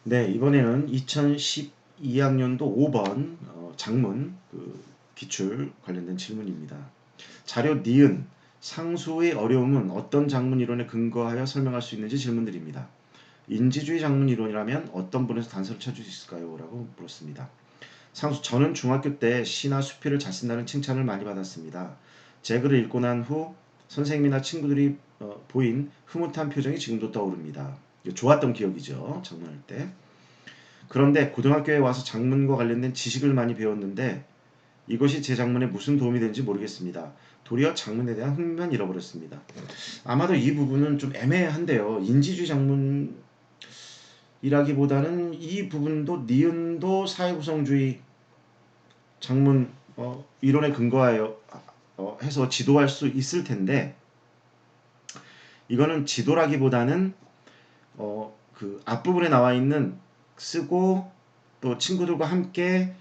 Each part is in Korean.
네, 이번에는 2012학년도 5번 장문 기출 관련된 질문입니다. 자료 니은 상수의 어려움은 어떤 장문 이론에 근거하여 설명할 수 있는지 질문드립니다. 인지주의 장문 이론이라면 어떤 분에서 단서를 찾을 수 있을까요? 라고 물었습니다. 상수, 저는 중학교 때 시나 수필을 잘 쓴다는 칭찬을 많이 받았습니다. 제 글을 읽고 난 후 선생님이나 친구들이 보인 흐뭇한 표정이 지금도 떠오릅니다. 좋았던 기억이죠. 장문할 때. 그런데 고등학교에 와서 장문과 관련된 지식을 많이 배웠는데 이것이 제 장문에 무슨 도움이 되는지 모르겠습니다. 도리어 장문에 대한 흥미만 잃어버렸습니다. 아마도 이 부분은 좀 애매한데요. 인지주의 장문이라기보다는 이 부분도 니은도 사회구성주의 장문 이론에 근거하여 해서 지도할 수 있을 텐데 이거는 지도라기보다는 그 앞부분에 나와 있는 쓰고 또 친구들과 함께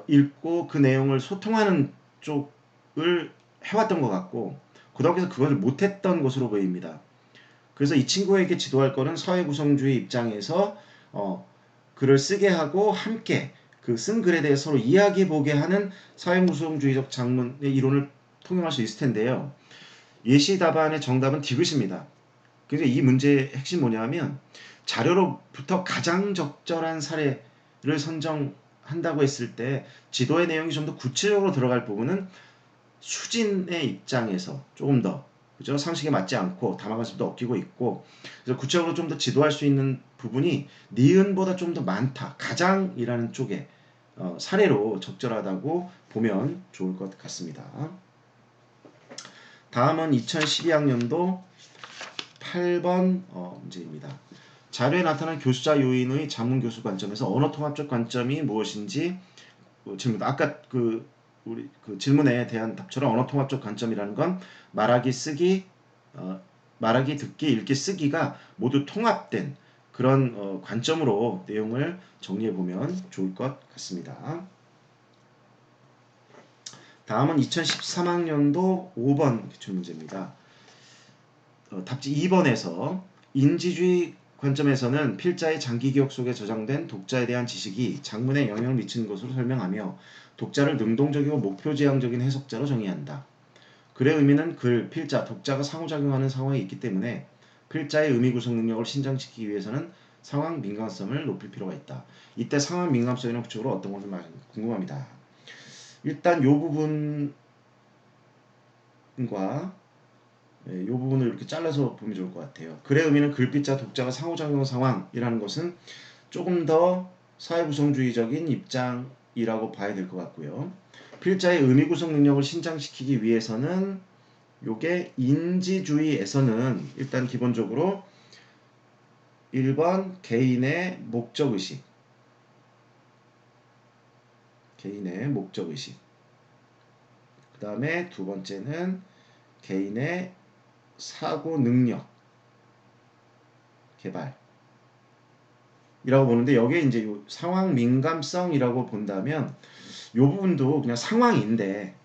읽고 그 내용을 소통하는 쪽을 해왔던 것 같고 고등학교에서 그걸 못했던 것으로 보입니다. 그래서 이 친구에게 지도할 거는 사회구성주의 입장에서 글을 쓰게 하고 함께 그 쓴 글에 대해서 서로 이야기해보게 하는 사회구성주의적 장문의 이론을 통용할 수 있을 텐데요. 예시 답안의 정답은 디귿입니다. 그래서 이 문제의 핵심이 뭐냐면 자료로부터 가장 적절한 사례를 선정한다고 했을 때 지도의 내용이 좀 더 구체적으로 들어갈 부분은 수진의 입장에서 조금 더 그죠? 상식에 맞지 않고 담화관습도 엉키고 있고 그래서 구체적으로 좀 더 지도할 수 있는 부분이 니은보다 좀 더 많다. 가장이라는 쪽에 사례로 적절하다고 보면 좋을 것 같습니다. 다음은 2012학년도 8번 문제입니다. 자료에 나타난 교수자 요인의 장문 교수 관점에서 언어 통합적 관점이 무엇인지 질문. 아까 우리 질문에 대한 답처럼 언어 통합적 관점이라는 건 말하기, 쓰기, 말하기, 듣기, 읽기, 쓰기가 모두 통합된 그런 관점으로 내용을 정리해 보면 좋을 것 같습니다. 다음은 2013학년도 5번 기출문제입니다. 답지 2번에서 인지주의 관점에서는 필자의 장기 기억 속에 저장된 독자에 대한 지식이 장문에 영향을 미치는 것으로 설명하며 독자를 능동적이고 목표지향적인 해석자로 정의한다. 글의 의미는 글, 필자, 독자가 상호작용하는 상황에 있기 때문에 필자의 의미 구성 능력을 신장시키기 위해서는 상황 민감성을 높일 필요가 있다. 이때 상황 민감성이란 구체적으로 어떤 것을 말하는지 궁금합니다. 일단 이 부분과 이 부분을 이렇게 잘라서 보면 좋을 것 같아요. 글의 의미는 글빛자 독자가 상호작용 상황이라는 것은 조금 더 사회구성주의적인 입장이라고 봐야 될 것 같고요. 필자의 의미 구성 능력을 신장시키기 위해서는 요게 인지주의에서는 일단 기본적으로 1번 개인의 목적의식 그 다음에 두 번째는 개인의 사고 능력 개발이라고 보는데 여기에 이제 요 상황 민감성이라고 본다면 요 부분도 그냥 상황인데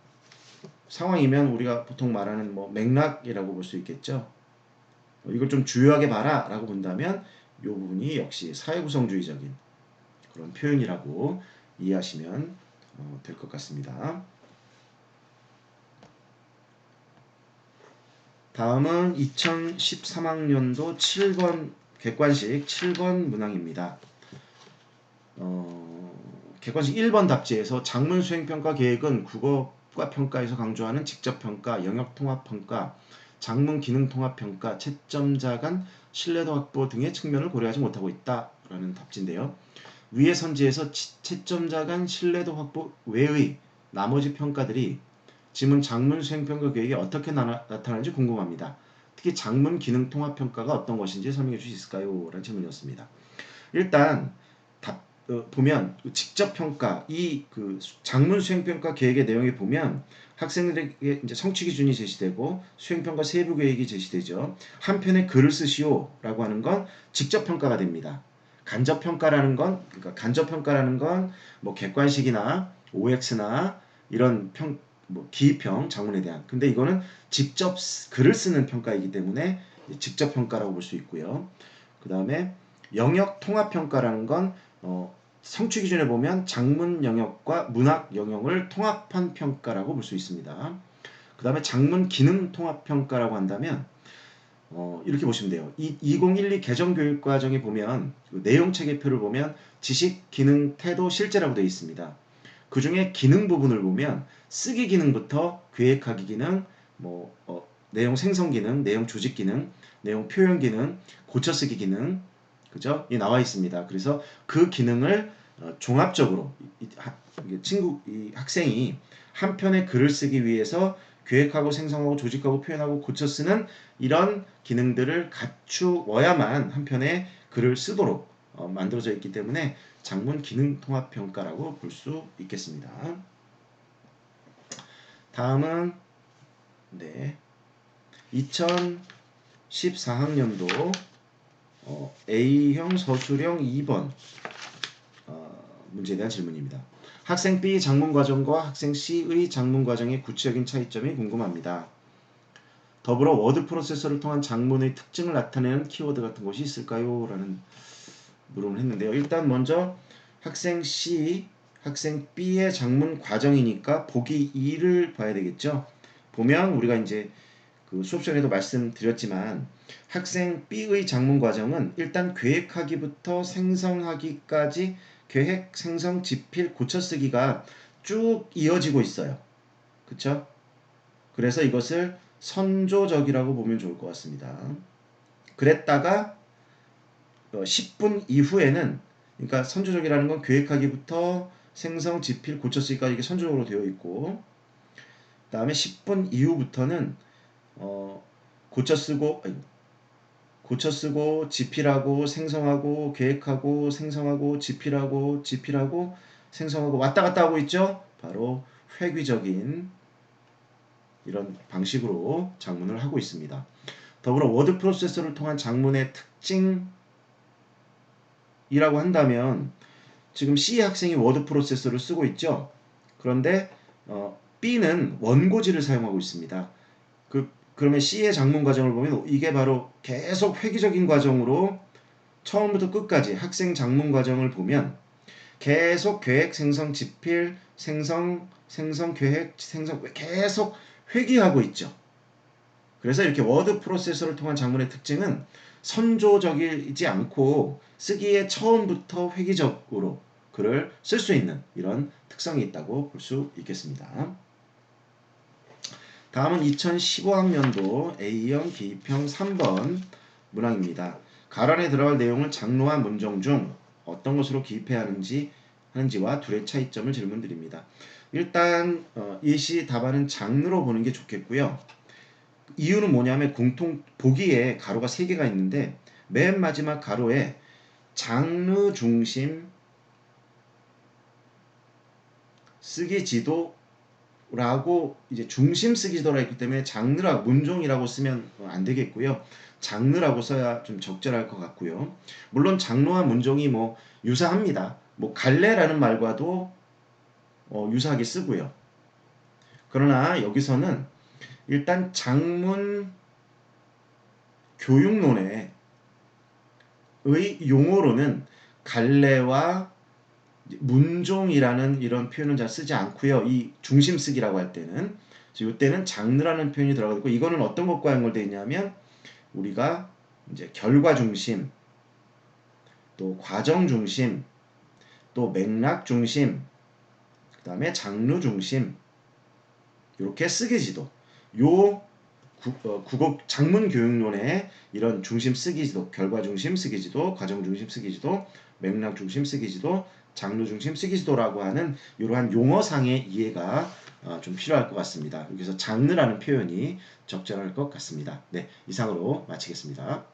상황이면 우리가 보통 말하는 뭐 맥락이라고 볼 수 있겠죠. 이걸 좀 주요하게 봐라 라고 본다면 이 부분이 역시 사회구성주의적인 그런 표현이라고 이해하시면 될 것 같습니다. 다음은 2013학년도 7번 객관식 7번 문항입니다. 객관식 1번 답지에서 장문 수행평가 계획은 국어과 평가에서 강조하는 직접평가, 영역통합평가, 장문 기능통합평가, 채점자 간 신뢰도 확보 등의 측면을 고려하지 못하고 있다라는 답지인데요. 위의 선지에서 채점자 간 신뢰도 확보 외의 나머지 평가들이 지문 장문 수행평가 계획에 어떻게 나타나는지 궁금합니다. 특히 장문 기능통합평가가 어떤 것인지 설명해 주실 수 있을까요? 라는 질문이었습니다. 일단 보면 직접 평가 장문 수행평가 계획의 내용에 보면 학생들에게 이제 성취 기준이 제시되고 수행평가 세부 계획이 제시되죠. 한편에 글을 쓰시오라고 하는 건 직접 평가가 됩니다. 간접 평가라는 건 뭐 객관식이나 OX나 이런 기입형 장문에 대한 근데 이거는 직접 글을 쓰는 평가이기 때문에 직접 평가라고 볼 수 있고요. 그 다음에 영역 통합 평가라는 건 성취 기준에 보면 장문 영역과 문학 영역을 통합한 평가라고 볼 수 있습니다. 그 다음에 장문 기능 통합 평가라고 한다면 이렇게 보시면 돼요. 2012 개정교육과정에 보면 그 내용 체계표를 보면 지식, 기능, 태도, 실제라고 되어 있습니다. 그 중에 기능 부분을 보면 쓰기 기능부터 계획하기 기능, 내용 생성 기능, 내용 조직 기능, 내용 표현 기능, 고쳐 쓰기 기능, 그죠? 이 나와 있습니다. 그래서 그 기능을 종합적으로 이 학생이 한 편의 글을 쓰기 위해서 계획하고 생성하고 조직하고 표현하고 고쳐 쓰는 이런 기능들을 갖추어야만 한 편의 글을 쓰도록 만들어져 있기 때문에 장문 기능 통합 평가라고 볼 수 있겠습니다. 다음은 2014학년도 A형 서술형 2번 문제에 대한 질문입니다. 학생 B 장문 과정과 학생 C의 장문 과정의 구체적인 차이점이 궁금합니다. 더불어 워드 프로세서를 통한 장문의 특징을 나타내는 키워드 같은 것이 있을까요? 라는 물음을 했는데요. 일단 먼저 학생 C, 학생 B의 장문 과정이니까 보기 2를 봐야 되겠죠. 보면 우리가 이제 그 수업 시간에도 말씀드렸지만 학생 B의 장문 과정은 일단 계획하기부터 생성하기까지 계획, 생성, 집필, 고쳐쓰기가 쭉 이어지고 있어요. 그쵸? 그래서 이것을 선조적이라고 보면 좋을 것 같습니다. 그랬다가 10분 이후에는, 그러니까 선조적이라는 건 계획하기부터 생성, 집필, 고쳐쓰기까지 이게 선조적으로 되어 있고, 그 다음에 10분 이후부터는 고쳐쓰고, 집필하고, 생성하고, 계획하고, 생성하고, 집필하고, 생성하고 왔다 갔다 하고 있죠? 바로 회귀적인 이런 방식으로 장문을 하고 있습니다. 더불어 워드 프로세서를 통한 장문의 특징이라고 한다면 지금 C 학생이 워드 프로세서를 쓰고 있죠. 그런데 B는 원고지를 사용하고 있습니다. 그러면 C의 장문 과정을 보면 이게 바로 계속 획기적인 과정으로 처음부터 끝까지 학생 장문 과정을 보면 계속 계획, 생성, 집필, 생성, 계획, 생성 계속 회귀하고 있죠. 그래서 이렇게 워드 프로세서를 통한 장문의 특징은 선조적이지 않고 쓰기에 처음부터 획기적으로 글을 쓸 수 있는 이런 특성이 있다고 볼 수 있겠습니다. 다음은 2015학년도 A형 기입형 3번 문항입니다. 가란에 들어갈 내용을 장로와 문정 중 어떤 것으로 기입해야 하는지와 둘의 차이점을 질문드립니다. 일단 일시 답안은 장르로 보는 게 좋겠고요. 이유는 뭐냐면 보기에 가로가 3개가 있는데 맨 마지막 가로에 장르 중심 쓰기 지도라고 이제 중심 쓰기 지도라 했기 때문에 장르라고 문종이라고 쓰면 안 되겠고요. 장르라고 써야 좀 적절할 것 같고요. 물론 장르와 문종이 유사합니다. 갈래라는 말과도 유사하게 쓰고요. 그러나 여기서는 일단 장문 교육론의 용어로는 갈래와 문종이라는 이런 표현은 잘 쓰지 않고요. 이 중심 쓰기라고 할 때는 이때는 장르라는 표현이 들어가 있고, 이거는 어떤 것과 연결되어 있냐면 우리가 이제 결과 중심, 또 과정 중심, 또 맥락 중심, 그 다음에 장르 중심, 이렇게 쓰기 지도, 요 국어 장문 교육론의 이런 중심 쓰기 지도, 결과 중심 쓰기 지도, 과정 중심 쓰기 지도, 맥락 중심 쓰기 지도, 장르 중심 쓰기 지도라고 하는 이러한 용어상의 이해가 좀 필요할 것 같습니다. 여기서 장르라는 표현이 적절할 것 같습니다. 네, 이상으로 마치겠습니다.